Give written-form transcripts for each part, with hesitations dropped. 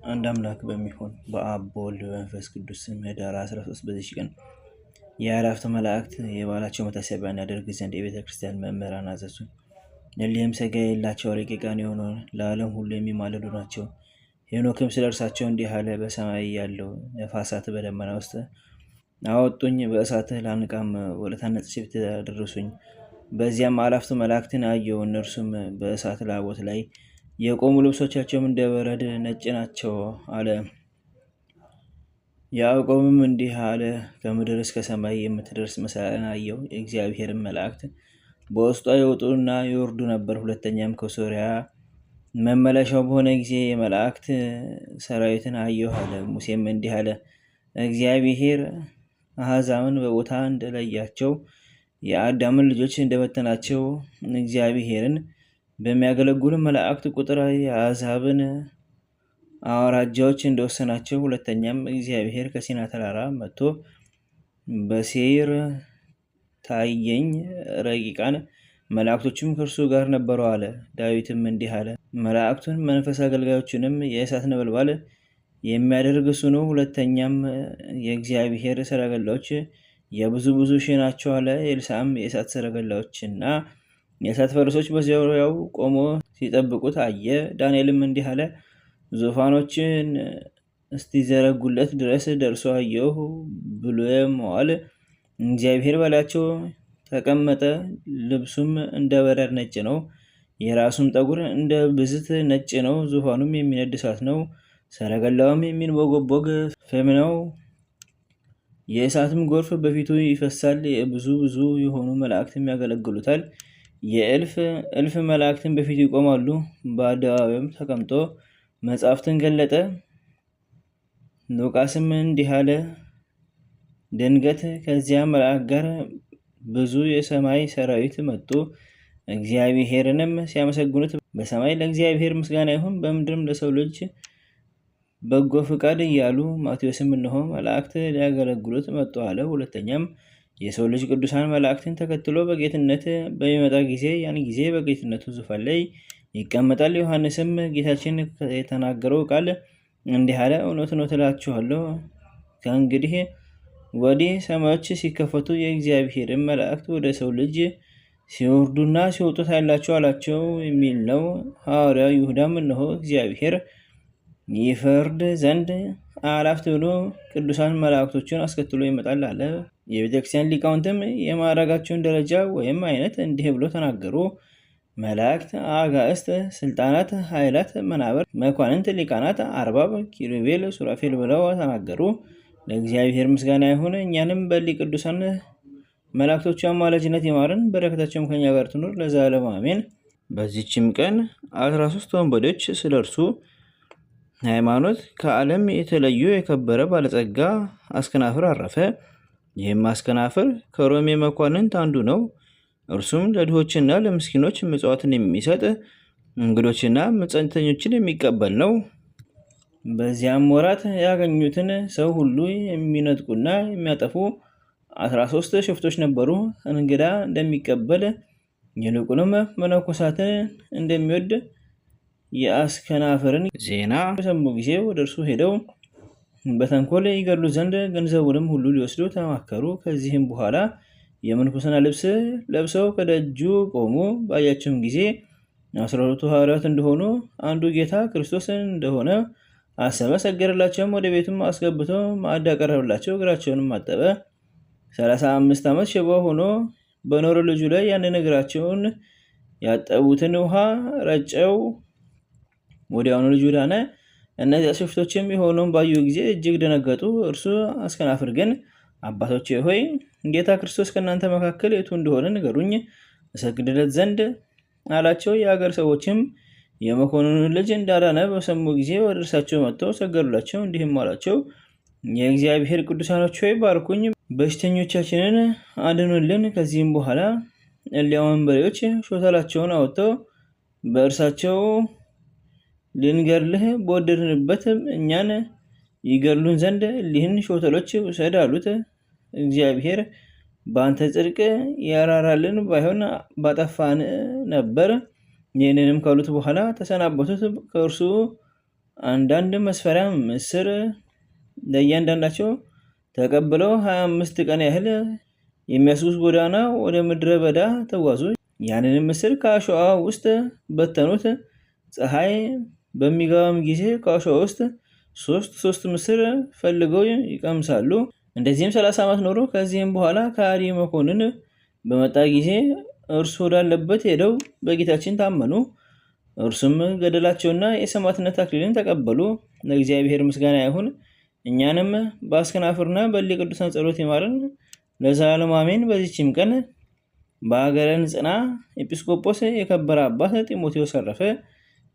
አንድ አምላክ በሚሆን በአብ በወልድ በመንፈስ ቅዱስ ስም ኅዳር 13 በዚች ቀን የአእላፍት መላእክት የበዓላቸው መታሰቢያ እናደርግ ዘንድ የቤተ ክርስቲያን መምህራን አዘዙን። እሊህም ሥጋ የሌላቸው ረቂቃን የሆኑ ለዓለም ሁሉ የሚማልዱ ናቸው። ሄኖክም ስለ እርሳቸው እንዲህ አለ። በሰማይ ያለው ነፋሳት በደመና ውስጥ አወጡኝ፣ በእሳት ላንቃም ወደ ታነጸች ቤት አደረሱኝ። በዚያም አእላፍት መላእክትን አየሁ። እነርሱም በእሳት ላቦት ላይ የቆሙ፣ ልብሶቻቸውም እንደ በረድ ነጭ ናቸው አለ። ያዕቆብም እንዲህ አለ። ከምድር እስከ ሰማይ የምትደርስ መሰላልን አየሁ። የእግዚአብሔርን መላእክት በውስጧ ይወጡና ይወርዱ ነበር። ሁለተኛም ከሶርያ መመለሻው በሆነ ጊዜ የመላእክት ሰራዊትን አየሁ አለ። ሙሴም እንዲህ አለ። እግዚአብሔር አሕዛብን በቦታ እንደለያቸው የአዳምን ልጆች እንደበተናቸው እግዚአብሔርን በሚያገለግሉ መላእክት ቁጥር የአሕዛብን አውራጃዎች እንደወሰናቸው። ሁለተኛም እግዚአብሔር ከሲና ተራራ መጥቶ በሴይር ታየኝ፣ ረቂቃን መላእክቶችም ከእርሱ ጋር ነበሩ አለ። ዳዊትም እንዲህ አለ። መላእክቱን መንፈስ አገልጋዮቹንም የእሳት ነበልባል የሚያደርግ እሱ ነው። ሁለተኛም የእግዚአብሔር ሰረገላዎች የብዙ ሺህ ናቸው አለ። ኤልሳዕም የእሳት ሰረገላዎችና የእሳት ፈረሶች በዙሪያው ቆሞ ሲጠብቁት አየ። ዳንኤልም እንዲህ አለ። ዙፋኖችን እስቲዘረጉለት ድረስ ደርሶ አየሁ። ብሉየ መዋዕል እግዚአብሔር በላያቸው ተቀመጠ። ልብሱም እንደ በረድ ነጭ ነው፣ የራሱም ጠጉር እንደ ብዝት ነጭ ነው። ዙፋኑም የሚነድ እሳት ነው፣ ሰረገላውም የሚንቦገቦግ ፍም ነው። የእሳትም ጎርፍ በፊቱ ይፈሳል። ብዙ የሆኑ መላእክትም ያገለግሉታል። የእልፍ መላእክትን በፊቱ ይቆማሉ። በአደባባዩም ተቀምጦ መጻሕፍትን ገለጠ። ሉቃስም እንዲህ አለ። ድንገት ከዚያ መልአክ ጋር ብዙ የሰማይ ሰራዊት መጡ፣ እግዚአብሔርንም ሲያመሰግኑት በሰማይ ለእግዚአብሔር ምስጋና ይሁን፣ በምድርም ለሰው ልጅ በጎ ፍቃድ እያሉ። ማቴዎስም እነሆ መላእክት ሊያገለግሉት መጡ አለ። ሁለተኛም የሰው ልጅ ቅዱሳን መላእክትን ተከትሎ በጌትነት በሚመጣ ጊዜ ያን ጊዜ በጌትነቱ ዙፋን ላይ ይቀመጣል። ዮሐንስም ጌታችን የተናገረው ቃል እንዲህ አለ። እውነት እውነት እላችኋለሁ ከእንግዲህ ወዲህ ሰማዮች ሲከፈቱ የእግዚአብሔርን መላእክት ወደ ሰው ልጅ ሲወርዱና ሲወጡ ታያላችሁ አላቸው የሚል ነው። ሐዋርያው ይሁዳም እነሆ እግዚአብሔር ይፈርድ ዘንድ አእላፍት ብሎ ቅዱሳን መላእክቶችን አስከትሎ ይመጣል አለ። የቤተክርስቲያን ሊቃውንትም የማዕረጋቸውን ደረጃ ወይም አይነት እንዲህ ብሎ ተናገሩ። መላእክት፣ አጋዕስት፣ ስልጣናት፣ ኃይላት፣ መናብርት፣ መኳንንት፣ ሊቃናት፣ አርባብ፣ ኪሩቤል፣ ሱራፌል ብለው ተናገሩ። ለእግዚአብሔር ምስጋና ይሁን። እኛንም በሊ ቅዱሳን መላእክቶቹ አማላጅነት ይማረን፣ በረከታቸውም ከኛ ጋር ትኑር ለዘላለሙ አሜን። በዚችም ቀን 13 ወንበዴዎች ስለ እርሱ ሃይማኖት ከዓለም የተለዩ የከበረ ባለጸጋ አስከናፍር አረፈ። ይህም አስከናፍር ከሮሜ መኳንንት አንዱ ነው። እርሱም ለድሆችና ለምስኪኖች ምጽዋትን የሚሰጥ እንግዶችና መጻተኞችን የሚቀበል ነው። በዚያም ወራት ያገኙትን ሰው ሁሉ የሚነጥቁና የሚያጠፉ 13 ሽፍቶች ነበሩ። እንግዳ እንደሚቀበል ይልቁንም መነኮሳትን እንደሚወድ የአስከናፍርን ዜና በሰሙ ጊዜ ወደ እርሱ ሄደው በተንኮል ይገድሉ ዘንድ ገንዘቡንም ሁሉ ሊወስዱ ተማከሩ። ከዚህም በኋላ የምንኩስና ልብስ ለብሰው ከደጁ ቆሙ። ባያቸውም ጊዜ 12ቱ ሐዋርያት እንደሆኑ አንዱ ጌታ ክርስቶስ እንደሆነ አሰበ። ሰገደላቸውም። ወደ ቤቱም አስገብቶ ማዕድ አቀረበላቸው። እግራቸውንም አጠበ። 35 ዓመት ሽባ ሆኖ በኖረ ልጁ ላይ ያንን እግራቸውን ያጠቡትን ውሃ ረጨው። ወዲያውኑ ልጁ ዳነ። እነዚያ ሽፍቶችም የሆነውን ባዩ ጊዜ እጅግ ደነገጡ። እርሱ አስከናፍር ግን አባቶቼ ሆይ ጌታ ክርስቶስ ከእናንተ መካከል የቱ እንደሆነ ንገሩኝ እሰግድለት ዘንድ አላቸው። የአገር ሰዎችም የመኮንኑን ልጅ እንዳዳነ በሰሙ ጊዜ ወደ እርሳቸው መጥተው ሰገዱላቸው። እንዲህም አላቸው። የእግዚአብሔር ቅዱሳኖች ሆይ ባርኩኝ፣ በሽተኞቻችንን አድኑልን። ከዚህም በኋላ እሊያ ወንበዴዎች ሾተላቸውን አወጥተው በእርሳቸው ልንገድልህ በወደድንበት እኛን ይገድሉን ዘንድ እሊህን ሾተሎች ውሰድ አሉት። እግዚአብሔር በአንተ ጽድቅ ያራራልን፣ ባይሆን ባጠፋን ነበር። ይህንንም ካሉት በኋላ ተሰናበቱት። ከእርሱ አንዳንድ መስፈሪያ ምስር ለእያንዳንዳቸው ተቀብለው 25 ቀን ያህል የሚያስጉዝ ጎዳና ወደ ምድረ በዳ ተጓዙ። ያንን ምስር ከአሸዋ ውስጥ በተኑት። ፀሐይ በሚገባም ጊዜ ከአሸዋ ውስጥ ሶስት ምስር ፈልገው ይቀምሳሉ። እንደዚህም 30 ዓመት ኖሮ ከዚህም በኋላ ከሃዲ መኮንን በመጣ ጊዜ እርሱ ወዳለበት ሄደው በጌታችን ታመኑ። እርሱም ገደላቸውና የሰማዕትነት አክሊልን ተቀበሉ። ለእግዚአብሔር ምስጋና ይሁን። እኛንም በአስከናፍርና በሊ ቅዱሳን ጸሎት ይማረን ለዘላለሙ አሜን። በዚችም ቀን በሀገረ ንጽና ኤጲስቆጶስ የከበረ አባት ጢሞቴዎስ አረፈ።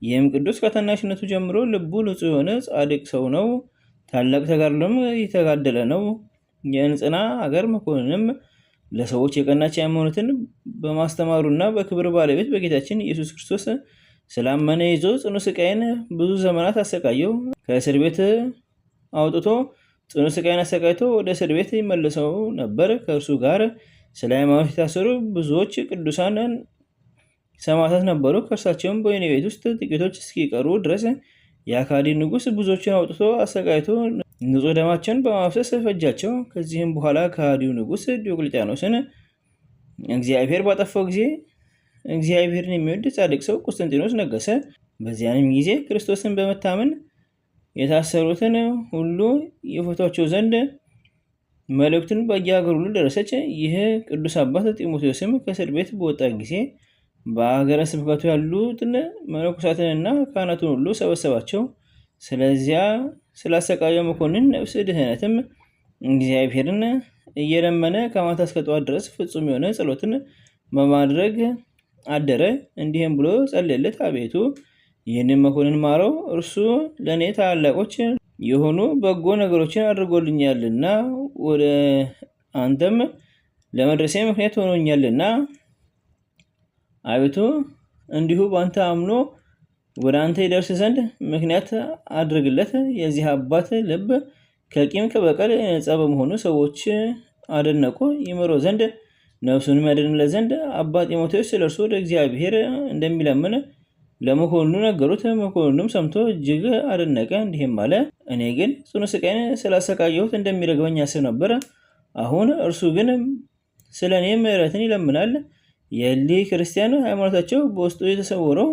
ይህም ቅዱስ ከታናሽነቱ ጀምሮ ልቡ ንጹሕ የሆነ ጻድቅ ሰው ነው። ታላቅ ተጋድሎም የተጋደለ ነው። የንጽና አገር መኮንንም ለሰዎች የቀናች ሃይማኖትን በማስተማሩና በክብር ባለቤት በጌታችን ኢየሱስ ክርስቶስ ስላመነ ይዞ ጽኑ ስቃይን ብዙ ዘመናት አሰቃየው። ከእስር ቤት አውጥቶ ጽኑ ስቃይን አሰቃይቶ ወደ እስር ቤት ይመልሰው ነበር። ከእርሱ ጋር ስለ ሃይማኖት የታሰሩ ብዙዎች ቅዱሳን ሰማዕታት ነበሩ። ከእርሳቸውም በወህኒ ቤት ውስጥ ጥቂቶች እስኪቀሩ ድረስ የአካዲ ንጉሥ ብዙዎችን አውጥቶ አሰቃይቶ ንጹሕ ደማቸውን በማፍሰስ ፈጃቸው። ከዚህም በኋላ ከሃዲው ንጉሥ ዲዮቅልጥያኖስን እግዚአብሔር ባጠፋው ጊዜ እግዚአብሔርን የሚወድ ጻድቅ ሰው ቆስጠንጢኖስ ነገሰ። በዚያንም ጊዜ ክርስቶስን በመታመን የታሰሩትን ሁሉ ይፈቷቸው ዘንድ መልእክቱን በየሀገሩ ሁሉ ደረሰች። ይህ ቅዱስ አባት ጢሞቴዎስም ከእስር ቤት በወጣ ጊዜ በሀገረ ስብከቱ ያሉትን መነኮሳትንና ካህናቱን ሁሉ ሰበሰባቸው። ስለዚያ ስላሰቃየው መኮንን ነፍስ ድህነትም እግዚአብሔርን እየለመነ ከማታ እስከ ጠዋት ድረስ ፍጹም የሆነ ጸሎትን በማድረግ አደረ። እንዲህም ብሎ ጸለየለት። አቤቱ ይህንን መኮንን ማረው፣ እርሱ ለእኔ ታላላቆች የሆኑ በጎ ነገሮችን አድርጎልኛልና ወደ አንተም ለመድረሴ ምክንያት ሆኖኛልና። አቤቱ እንዲሁ በአንተ አምኖ ወደ አንተ ይደርስ ዘንድ ምክንያት አድርግለት። የዚህ አባት ልብ ከቂም ከበቀል ነጻ በመሆኑ ሰዎች አደነቁ። ይምረው ዘንድ ነፍሱንም ያድንለት ዘንድ አባ ጢሞቴዎስ ስለ እርሱ ወደ እግዚአብሔር እንደሚለምን ለመኮንኑ ነገሩት። መኮንኑም ሰምቶ እጅግ አደነቀ፣ እንዲህም አለ። እኔ ግን ጽኑ ስቃይን ስላሰቃየሁት እንደሚረግመኝ አስብ ነበር። አሁን እርሱ ግን ስለ እኔ ምሕረትን ይለምናል። የእሊህ ክርስቲያን ሃይማኖታቸው በውስጡ የተሰወረው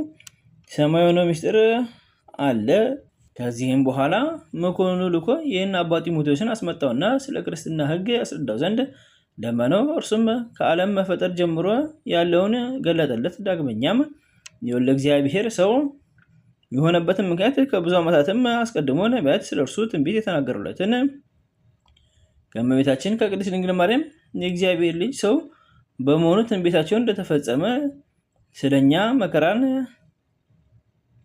ሰማያዊ ምስጢር አለ። ከዚህም በኋላ መኮንኑ ልኮ ይህን አባ ጢሞቴዎስን አስመጣውና ስለ ክርስትና ሕግ ያስረዳው ዘንድ ለመነው። እርሱም ከዓለም መፈጠር ጀምሮ ያለውን ገለጠለት። ዳግመኛም የወልደ እግዚአብሔር ሰው የሆነበትን ምክንያት ከብዙ ዓመታትም አስቀድሞ ነቢያት ስለ እርሱ ትንቢት የተናገሩለትን ከእመቤታችን ከቅድስት ድንግል ማርያም የእግዚአብሔር ልጅ ሰው በመሆኑ ትንቢታቸውን እንደተፈጸመ ስለኛ መከራን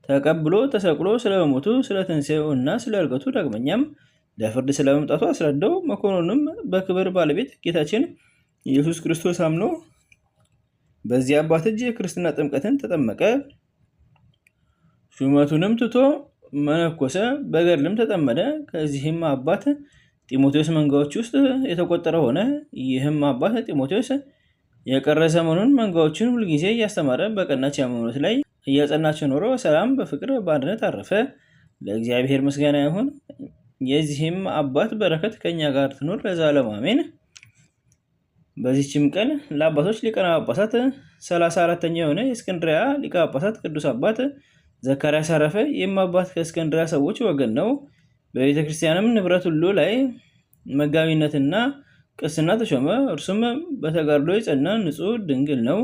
ተቀብሎ ተሰቅሎ ስለመሞቱ ስለ ትንሣኤው እና ስለ ዕርገቱ ዳግመኛም ለፍርድ ስለመምጣቱ አስረዳው። መኮንኑም በክብር ባለቤት ጌታችን ኢየሱስ ክርስቶስ አምኖ በዚህ አባት እጅ የክርስትና ጥምቀትን ተጠመቀ። ሹመቱንም ትቶ መነኮሰ፣ በገድልም ተጠመደ። ከዚህም አባት ጢሞቴዎስ መንጋዎች ውስጥ የተቆጠረ ሆነ። ይህም አባት ጢሞቴዎስ የቀረ ዘመኑን መንጋዎችን ሁልጊዜ እያስተማረ በቀናች ሃይማኖት ላይ እያጸናቸው ኖሮ ሰላም በፍቅር በአንድነት አረፈ። ለእግዚአብሔር ምስጋና ይሁን። የዚህም አባት በረከት ከኛ ጋር ትኖር ለዘላለሙ አሜን። በዚህችም ቀን ለአባቶች ሊቃነ ጳጳሳት 34ኛ የሆነ የእስክንድርያ ሊቀ ጳጳሳት ቅዱስ አባት ዘካርያስ አረፈ። ይህም አባት ከእስክንድርያ ሰዎች ወገን ነው። በቤተ ክርስቲያንም ንብረት ሁሉ ላይ መጋቢነትና ቅስና ተሾመ። እርሱም በተጋድሎ የጸና ንጹሕ ድንግል ነው።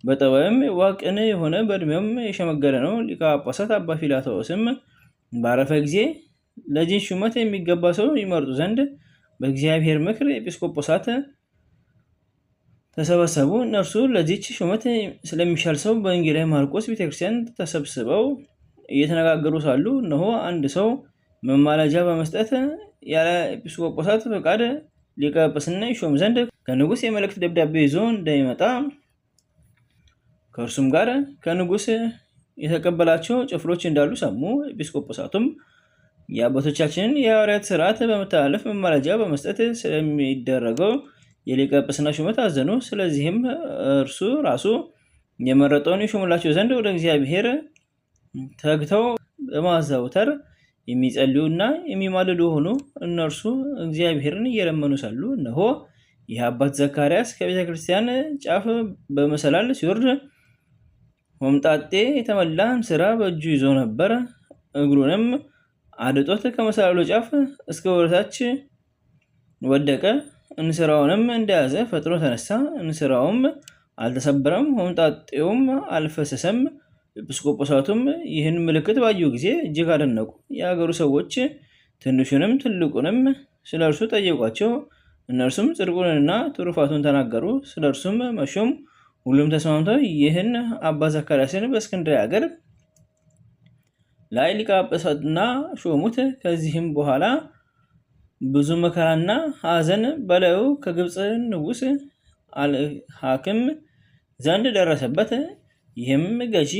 በጠባይም ዋቅን የሆነ በእድሜውም የሸመገለ ነው። ሊቀ ጳጳሳት አባ ፊላታዎስም ባረፈ ጊዜ ለዚህ ሹመት የሚገባ ሰው ይመርጡ ዘንድ በእግዚአብሔር ምክር ኤጲስቆጶሳት ተሰበሰቡ። እነርሱ ለዚች ሹመት ስለሚሻል ሰው በወንጌላዊ ማርቆስ ቤተክርስቲያን ተሰብስበው እየተነጋገሩ ሳሉ እነሆ አንድ ሰው መማለጃ በመስጠት ያለ ኤጲስቆጶሳት ፈቃድ ሊቀ ጵጵስና ይሾም ዘንድ ከንጉሥ የመልእክት ደብዳቤ ይዞ እንደሚመጣ ከእርሱም ጋር ከንጉሥ የተቀበላቸው ጭፍሮች እንዳሉ ሰሙ። ኤጲስቆጶሳቱም የአባቶቻችንን የሐዋርያት ስርዓት በመተላለፍ መማለጃ በመስጠት ስለሚደረገው የሊቀ ጵጵስና ሹመት አዘኑ። ስለዚህም እርሱ ራሱ የመረጠውን ይሾምላቸው ዘንድ ወደ እግዚአብሔር ተግተው በማዘውተር የሚጸልዩና የሚማልዱ ሆኑ። እነርሱ እግዚአብሔርን እየለመኑ ሳሉ እነሆ ይህ አባት ዘካርያስ ከቤተ ክርስቲያን ጫፍ በመሰላል ሲወርድ ሆምጣጤ የተመላ እንስራ በእጁ ይዞ ነበር። እግሩንም አድጦት ከመሰላሉ ጫፍ እስከ ወደታች ወደቀ። እንስራውንም እንደያዘ ፈጥኖ ተነሳ። እንስራውም አልተሰበረም፣ ሆምጣጤውም አልፈሰሰም። ኤጲስቆጶሳቱም ይህን ምልክት ባዩ ጊዜ እጅግ አደነቁ። የአገሩ ሰዎች ትንሹንም ትልቁንም ስለ እርሱ ጠየቋቸው። እነርሱም ጽድቁንና ትሩፋቱን ተናገሩ። ስለ እርሱም መሾም ሁሉም ተስማምተው ይህን አባ ዘካርያስን በእስክንድርያ ሀገር ላይ ሊቀ ጳጳሳትና ሾሙት። ከዚህም በኋላ ብዙ መከራና ሐዘን በላዩ ከግብፅ ንጉሥ አልሐክም ዘንድ ደረሰበት። ይህም ገዢ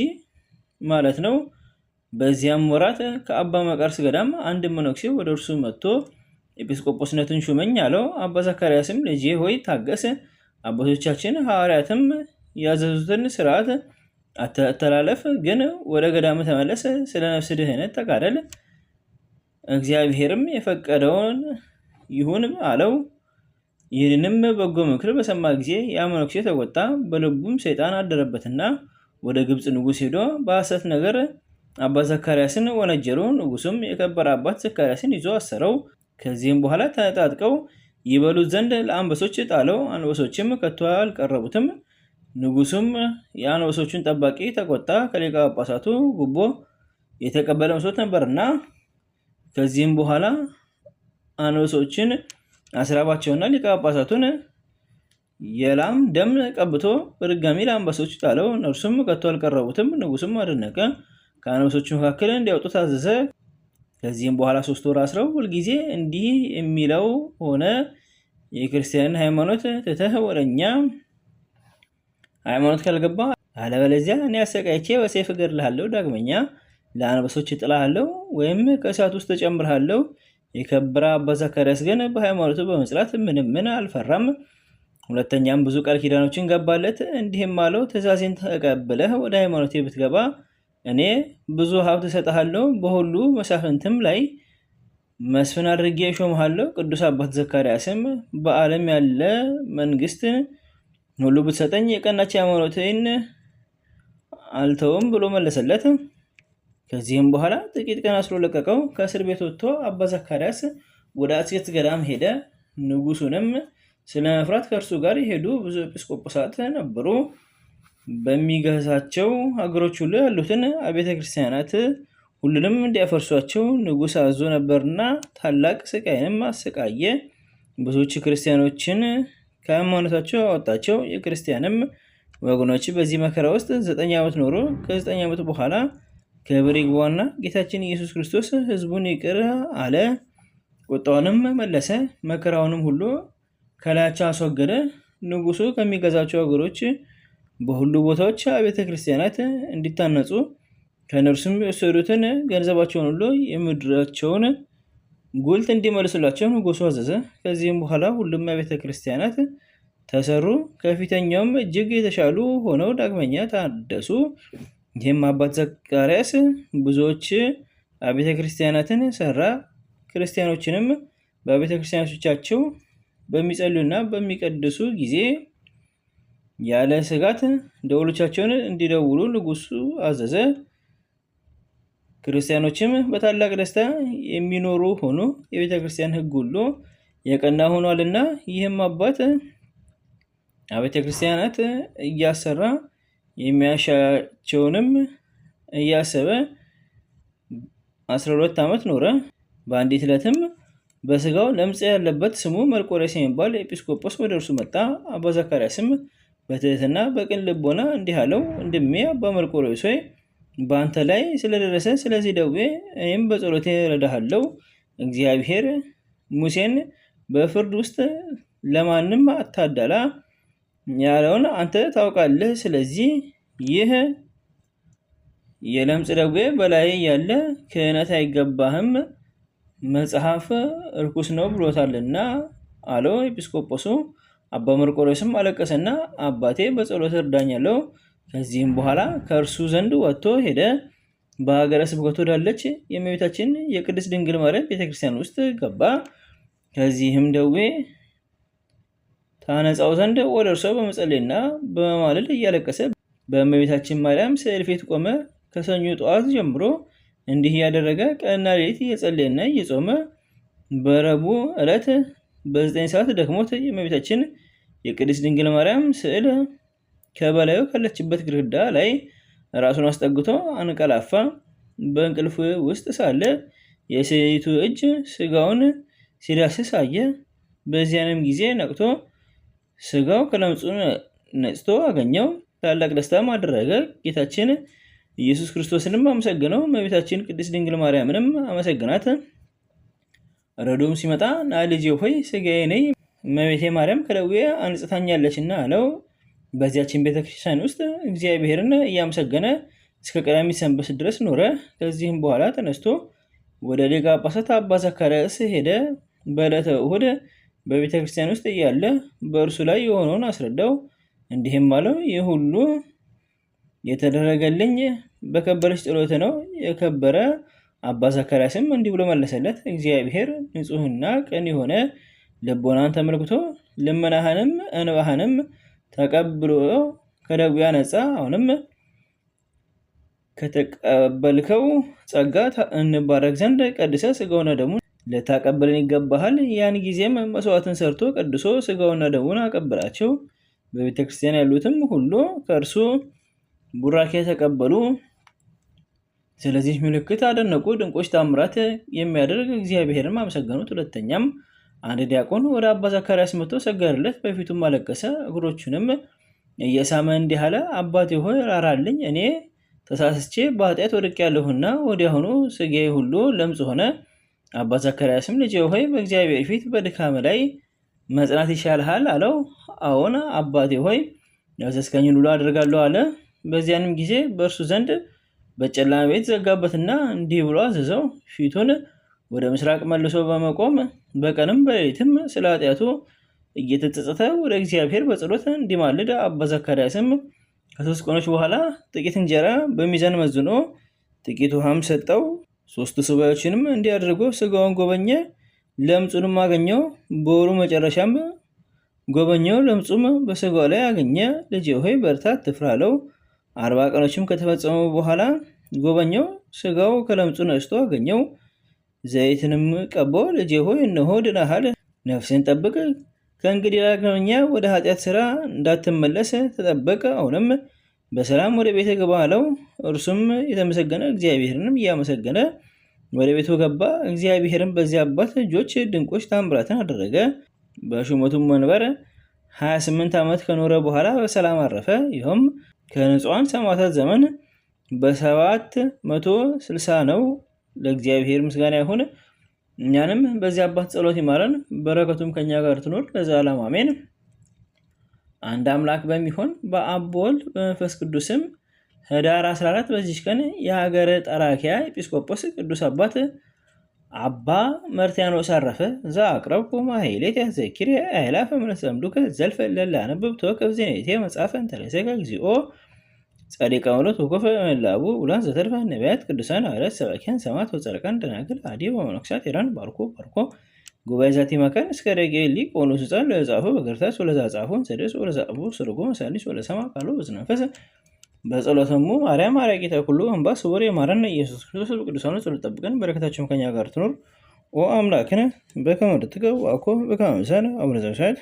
ማለት ነው። በዚያም ወራት ከአባ መቃርስ ገዳም አንድ መነኩሴ ወደ እርሱ መጥቶ ኤጲስቆጶስነትን ሹመኝ አለው። አባ ዘካርያስም ልጄ ሆይ ታገስ፣ አባቶቻችን ሐዋርያትም ያዘዙትን ስርዓት አተላለፍ፣ ግን ወደ ገዳም ተመለስ፣ ስለ ነፍስ ድህነት ተጋደል፣ እግዚአብሔርም የፈቀደውን ይሁን አለው። ይህንንም በጎ ምክር በሰማ ጊዜ ያ መነኩሴ ተቆጣ። በልቡም ሰይጣን አደረበትና ወደ ግብፅ ንጉሥ ሄዶ በሐሰት ነገር አባ ዘካርያስን ወነጀሉ። ንጉሱም የከበረ አባት ዘካርያስን ይዞ አሰረው። ከዚህም በኋላ ተነጣጥቀው ይበሉት ዘንድ ለአንበሶች ጣለው። አንበሶችም ከቶ አልቀረቡትም። ንጉሱም የአንበሶቹን ጠባቂ ተቆጣ፣ ከሊቀ ጳጳሳቱ ጉቦ የተቀበለ መስሎት ነበርና። ከዚህም በኋላ አንበሶችን አስራባቸውና ሊቀ ጳጳሳቱን የላም ደም ቀብቶ በድጋሚ ለአንበሶች ጣለው። እነርሱም ከቶ አልቀረቡትም። ንጉሱም አደነቀ፣ ከአንበሶቹ መካከል እንዲያወጡ ታዘዘ። ከዚህም በኋላ 3 ወር አስረው ሁልጊዜ እንዲህ የሚለው ሆነ፣ የክርስቲያንን ሃይማኖት ትተህ ወደኛ ሃይማኖት ካልገባ አለበለዚያ እኔ አሰቃይቼ በሰይፍ እገድልሃለሁ፣ ዳግመኛ ለአንበሶች እጥልሃለሁ ወይም ከእሳት ውስጥ እጨምርሃለሁ። የከበረ አባ ዘካርያስ ግን በሃይማኖቱ በመጽናት ምንም አልፈራም። ሁለተኛም ብዙ ቃል ኪዳኖችን ገባለት። እንዲህም አለው፣ ትእዛዜን ተቀብለህ ወደ ሃይማኖቴ ብትገባ እኔ ብዙ ሀብት እሰጥሃለሁ፣ በሁሉ መሳፍንትም ላይ መስፍን አድርጌ እሾምሃለሁ። ቅዱስ አባት ዘካርያስም በዓለም ያለ መንግስትን ሁሉ ብትሰጠኝ የቀናች ሃይማኖቴን አልተውም ብሎ መለሰለት። ከዚህም በኋላ ጥቂት ቀን አስሮ ለቀቀው። ከእስር ቤት ወጥቶ አባ ዘካርያስ ወደ አስኬት ገዳም ሄደ። ንጉሱንም ስለ መፍራት ከእርሱ ጋር የሄዱ ብዙ ኤጲስቆጶሳት ነበሩ። በሚገዛቸው ሀገሮች ሁሉ ያሉትን አብያተ ክርስቲያናት ሁሉንም እንዲያፈርሷቸው ንጉስ አዞ ነበርና ታላቅ ስቃይንም አሰቃየ። ብዙዎች ክርስቲያኖችን ከሃይማኖታቸው አወጣቸው። የክርስቲያንም ወገኖች በዚህ መከራ ውስጥ 9 ዓመት ኖሮ ከ9 ዓመት በኋላ ክብር ይግባውና ጌታችን ኢየሱስ ክርስቶስ ሕዝቡን ይቅር አለ፣ ቁጣውንም መለሰ፣ መከራውንም ሁሉ ከላያቸው አስወገደ። ንጉሱ ከሚገዛቸው ሀገሮች በሁሉ ቦታዎች አብያተ ክርስቲያናት እንዲታነጹ ከነርሱም የወሰዱትን ገንዘባቸውን ሁሉ የምድራቸውን ጉልት እንዲመልሱላቸው ንጉሱ አዘዘ። ከዚህም በኋላ ሁሉም አብያተ ክርስቲያናት ተሰሩ፣ ከፊተኛውም እጅግ የተሻሉ ሆነው ዳግመኛ ታደሱ። ይህም አባት ዘካርያስ ብዙዎች አብያተ ክርስቲያናትን ሰራ። ክርስቲያኖችንም በአብያተ ክርስቲያኖቻቸው በሚጸልዩና በሚቀድሱ ጊዜ ያለ ስጋት ደወሎቻቸውን እንዲደውሉ ንጉሱ አዘዘ። ክርስቲያኖችም በታላቅ ደስታ የሚኖሩ ሆኑ፣ የቤተ ክርስቲያን ሕግ ሁሉ የቀና ሆኗልና። ይህም አባት አብያተ ክርስቲያናት እያሰራ የሚያሻቸውንም እያሰበ 12 ዓመት ኖረ። በአንዲት ዕለትም በስጋው ለምጽ ያለበት ስሙ መርቆሬዎስ የሚባል ኤጲስቆጶስ ወደ እርሱ መጣ። አባ ዘካርያስም በትህትና በቅን ልቦና እንዲህ አለው፣ ወንድሜ አባ መርቆሬዎስ ሆይ በአንተ ላይ ስለደረሰ ስለዚህ ደዌ እኔም በጸሎቴ እረዳሃለሁ። እግዚአብሔር ሙሴን በፍርድ ውስጥ ለማንም አታዳላ ያለውን አንተ ታውቃለህ። ስለዚህ ይህ የለምጽ ደዌ በላይ ያለ ክህነት አይገባህም፣ መጽሐፍ እርኩስ ነው ብሎታልና አለው። ኤጲስቆጶሱ አባ መርቆሬዎስም አለቀሰና አባቴ በጸሎት እርዳኝ አለው። ከዚህም በኋላ ከእርሱ ዘንድ ወጥቶ ሄደ። በሀገረ ስብከቱ ወዳለች የእመቤታችን የቅድስት ድንግል ማርያም ቤተክርስቲያን ውስጥ ገባ። ከዚህም ደዌ ታነጻው ዘንድ ወደ እርሷ በመጸለይና በመማለድ እያለቀሰ በእመቤታችን ማርያም ስዕል ፊት ቆመ። ከሰኞ ጠዋት ጀምሮ እንዲህ እያደረገ ቀንና ሌሊት እየጸለየና እየጾመ በረቡዕ ዕለት በ9 ሰዓት ደክሞት የእመቤታችን የቅድስት ድንግል ማርያም ስዕል ከበላዩ ካለችበት ግድግዳ ላይ ራሱን አስጠግቶ አንቀላፋ። በእንቅልፍ ውስጥ ሳለ የሴቲቱ እጅ ስጋውን ሲዳስስ አየ። በዚያንም ጊዜ ነቅቶ ስጋው ከለምጹ ነጽቶ አገኘው። ታላቅ ደስታም አደረገ። ጌታችን ኢየሱስ ክርስቶስንም አመሰግነው። እመቤታችን ቅድስት ድንግል ማርያምንም አመሰግናት። ረዶም ሲመጣ ና ልጄ ሆይ ስጋዬ ነይ፣ እመቤቴ ማርያም ከደዌ አንጽታኛለችና አለው። በዚያችን ቤተክርስቲያን ውስጥ እግዚአብሔርን እያመሰገነ እስከ ቀዳሚት ሰንበት ድረስ ኖረ። ከዚህም በኋላ ተነስቶ ወደ ሊቀ ጳጳሳት አባ ዘካርያስ ሄደ። በዕለተ እሑድ በቤተክርስቲያን ውስጥ እያለ በእርሱ ላይ የሆነውን አስረዳው። እንዲህም አለው፣ ይህ ሁሉ የተደረገልኝ በከበረች ጸሎት ነው። የከበረ አባ ዘካርያስም እንዲህ ብሎ መለሰለት፣ እግዚአብሔር ንጹሕና ቅን የሆነ ልቦናን ተመልክቶ ልመናህንም እንባህንም ተቀብሎ ከደዌ ነጻ። አሁንም ከተቀበልከው ጸጋ እንባረክ ዘንድ ቀድሰ ስጋውና ደሙን ልታቀብለን ይገባሃል። ያን ጊዜም መስዋዕትን ሰርቶ ቀድሶ ስጋውና ደሙን አቀበላቸው። በቤተ ክርስቲያን ያሉትም ሁሉ ከእርሱ ቡራኬ ተቀበሉ። ስለዚህ ምልክት አደነቁ። ድንቆች ታምራት የሚያደርግ እግዚአብሔርን አመሰገኑት። ሁለተኛም አንድ ዲያቆን ወደ አባ ዘካርያስ መጥቶ ሰገደለት፣ በፊቱም አለቀሰ። እግሮቹንም እየሳመ እንዲህ አለ፣ አባቴ ሆይ ራራልኝ፣ እኔ ተሳስቼ በኃጢአት ወድቄአለሁና። ወዲያውኑ ስጋዬ ሁሉ ለምጽ ሆነ። አባ ዘካርያስም ልጄ ሆይ በእግዚአብሔር ፊት በድካም ላይ መጽናት ይሻልሃል አለው። አዎን አባቴ ሆይ ያዘዝከኝን ሁሉ አደርጋለሁ አለ። በዚያንም ጊዜ በእርሱ ዘንድ በጨለማ ቤት ዘጋበትና እንዲህ ብሎ አዘዘው፣ ፊቱን ወደ ምስራቅ መልሶ በመቆም በቀንም በሌሊትም ስለ ኃጢአቱ እየተጸጸተ ወደ እግዚአብሔር በጸሎት እንዲማልድ። አባ ዘካርያስም ከ3 ቀኖች በኋላ ጥቂት እንጀራ በሚዛን መዝኖ ጥቂት ውሃም ሰጠው። 3 ሱባኤዎችንም እንዲያደርጎ ስጋውን ጎበኘ፣ ለምጹንም አገኘው። በወሩ መጨረሻም ጎበኘው፣ ለምጹም በስጋው ላይ አገኘ። ልጄ ሆይ በርታ፣ አትፍራ አለው። 40 ቀኖችም ከተፈጸሙ በኋላ ጎበኘው፣ ስጋው ከለምጹ ነስቶ አገኘው። ዘይትንም ቀቦ ልጄ ሆይ እነሆ ድነሃል፣ ነፍስን ጠብቅ፣ ከእንግዲህ ዳግመኛ ወደ ኃጢአት ስራ እንዳትመለስ ተጠበቅ፣ አሁንም በሰላም ወደ ቤት ግባ አለው። እርሱም የተመሰገነ እግዚአብሔርንም እያመሰገነ ወደ ቤቱ ገባ። እግዚአብሔርም በዚያ አባት እጆች ድንቆች ታምራትን አደረገ። በሹመቱም መንበር 28 ዓመት ከኖረ በኋላ በሰላም አረፈ። ይኸውም ከንጹሐን ሰማዕታት ዘመን በ760 ነው። ለእግዚአብሔር ምስጋና ይሁን። እኛንም በዚህ አባት ጸሎት ይማረን፣ በረከቱም ከኛ ጋር ትኖር ለዘላለም አሜን። አንድ አምላክ በሚሆን በአብ በወልድ በመንፈስ ቅዱስም ህዳር 14 በዚች ቀን የሀገረ ጠራኪያ ኤጲስቆጶስ ቅዱስ አባት አባ መርትያኖስ አረፈ። እዛ አቅረብኩ ማሕሌተ ዘኪርየ አእላፈ እምነተጸምዱከ ዘልፈ እለ አነብብ ተወከፍ ዜኔቴ መጽሐፈ እንተለሰከ እግዚኦ ጸዲቀ መሎት ወኮፈ እምላቡ ውላን ዘተርፈ ነቢያት ቅዱሳን ሐዋርያት ሰባኪያን ሰማዕታት ወጻድቃን ደናግል አዲ ወመነኮሳት ሄራን ባርኮ ጉባኤ ዛቲ መካን እስከ ደቂቀ ሊቅ ቆኖስ ሕፃን ለጻፈ በገርታስ ወለዛ ጻፎን ሰደስ ወለዛ አቡ ስርጎ መሳሊስ ወለሰማ ቃሉ በዝነፈሰ በጸሎተሙ ማርያም አራቂተ ኩሉ እንባ ስውር የማረን ኢየሱስ ክርስቶስ በቅዱሳኑ ጸሎት ጠብቀን፣ በረከታቸውም ከኛ ጋር ትኖር። ኦ አምላክነ በከመ ትገው አኮ በከመ ምሳሌ አቡነ ዘበሰማያት